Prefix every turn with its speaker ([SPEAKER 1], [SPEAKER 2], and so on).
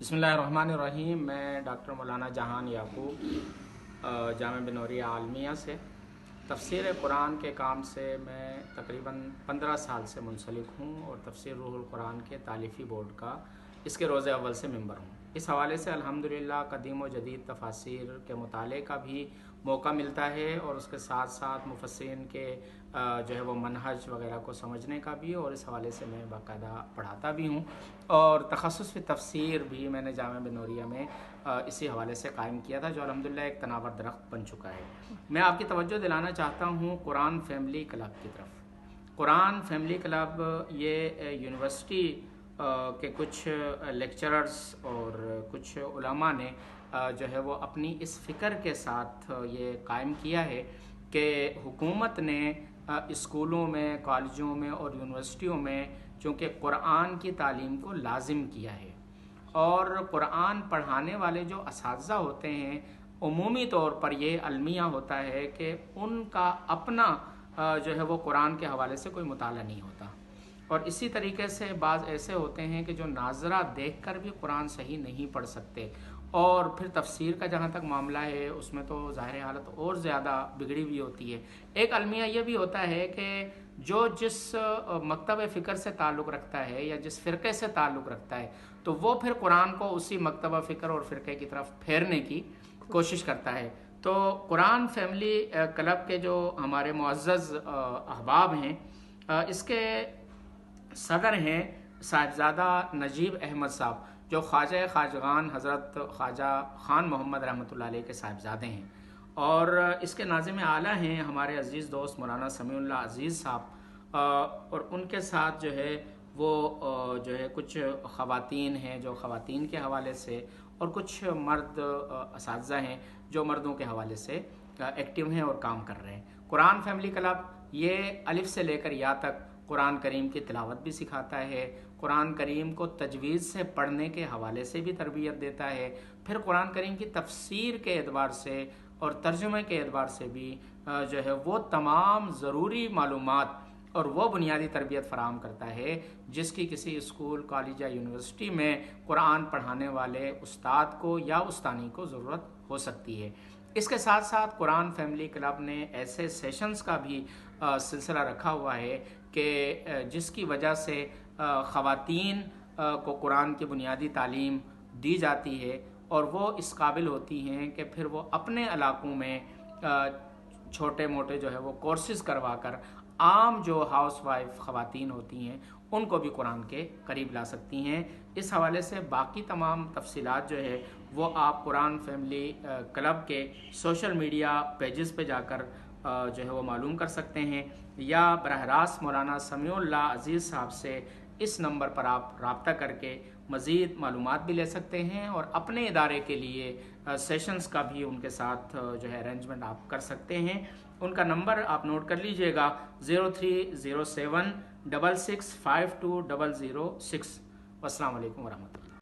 [SPEAKER 1] बिस्मिल्लाहिर्रहमानिर्रहीम। मैं डॉक्टर मौलाना जहान याकूब जामे बिनौरिया आलमिया से तफसीर कुरान के काम से मैं तकरीबन 15 साल से मुंसलिक हूँ और तफसीर रूहुल कुरान के तालीफ़ी बोर्ड का इसके रोज़े अव्वल से मेंबर हूँ। इस हवाले से अल्हम्दुलिल्लाह कदीम व जदीद तफासिर के मुताले का भी मौका मिलता है और उसके साथ साथ मुफस्सिरीन के जो है वो मनहज वगैरह को समझने का भी, और इस हवाले से मैं बाकायदा पढ़ाता भी हूँ और तखस्सुस फ़ी तफसीर भी मैंने जामे बिनौरिया में इसी हवाले से कायम किया था, जो अल्हम्दुलिल्लाह एक तनावर दरख्त बन चुका है। मैं आपकी तवज्जो दिलाना चाहता हूँ कुरान फैमिली क्लब की तरफ। कुरान फैमिली क्लब ये यूनिवर्सिटी के कुछ लेक्चरर्स और कुछ उलमा ने जो है वो अपनी इस फ़िक्र के साथ ये कायम किया है कि हुकूमत ने स्कूलों में, कॉलेजों में और यूनिवर्सिटियों में चूँकि कुरान की तालीम को लाजिम किया है और कुरान पढ़ाने वाले जो असातिज़ा होते हैं उमूमी तौर पर ये अलमिया होता है कि उनका अपना जो है वो कुरान के हवाले से कोई मुताला नहीं होता, और इसी तरीके से बाज़ ऐसे होते हैं कि जो नाजरा देखकर भी कुरान सही नहीं पढ़ सकते। और फिर तफसीर का जहाँ तक मामला है उसमें तो ज़ाहिर हालत और ज़्यादा बिगड़ी हुई होती है। एक अलमिया ये भी होता है कि जो जिस मकतब फ़िक्र से ताल्लुक़ रखता है या जिस फ़िरक़े से ताल्लुक़ रखता है तो वो फिर कुरान को उसी मकतब फ़िक्र और फ़िरक़े की तरफ फेरने की कोशिश करता है। तो कुरान फैमिली क्लब के जो हमारे मुअज़्ज़ज़ अहबाब हैं इसके सदर हैं साहिबजादा नजीब अहमद साहब, जो ख्वाजा खाजगान हज़रत ख्वाजा खान मोहम्मद रहमतुल्लाह अलैह के साहिबजादे हैं, और इसके नाज़िम आला हैं हमारे अज़ीज़ दोस्त मौलाना समीउल्लाह अज़ीज़ साहब, और उनके साथ जो है वो जो है कुछ ख़वातीन हैं जो ख़वातीन के हवाले से, और कुछ मर्द असातिज़ा हैं जो मर्दों के हवाले से एक्टिव हैं और काम कर रहे हैं। कुरान फैमिली क्लब ये अलिफ से लेकर या तक कुरान करीम की तिलावत भी सिखाता है, कुरान करीम को तजवीज़ से पढ़ने के हवाले से भी तरबियत देता है, फिर कुरान करीम की तफसीर के एतबार से और तर्जुमे के एतबार से भी जो है वो तमाम ज़रूरी मालूमात और वो बुनियादी तरबियत फ़राहम करता है जिसकी किसी स्कूल, कॉलेज या यूनिवर्सिटी में कुरान पढ़ाने वाले उस्ताद को या उस्तानी को ज़रूरत हो सकती है। इसके साथ साथ कुरान फैमिली क्लब ने ऐसे सेशंस का भी सिलसिला रखा हुआ है कि जिसकी वजह से ख़वातीन को कुरान की बुनियादी तालीम दी जाती है और वो इस काबिल होती हैं कि फिर वो अपने इलाक़ों में छोटे मोटे जो है वो कोर्सेज़ करवा कर आम जो हाउस वाइफ ख़वातीन होती हैं उनको भी कुरान के करीब ला सकती हैं। इस हवाले से बाकी तमाम तफसीलात जो है वो आप कुरान फैमिली क्लब के सोशल मीडिया पेजेस पे जाकर जो है वो मालूम कर सकते हैं, या बरह रास्त मौलाना समीउल्लाह अज़ीज़ साहब से इस नंबर पर आप रब्ता करके मज़ीद मालूमात भी ले सकते हैं और अपने इदारे के लिए सेशंस का भी उनके साथ जो है अरेंजमेंट आप कर सकते हैं। उनका नंबर आप नोट कर लीजिएगा 0307 6652 006। अस्सलाम वालेकुम वरहमतुल्लाह।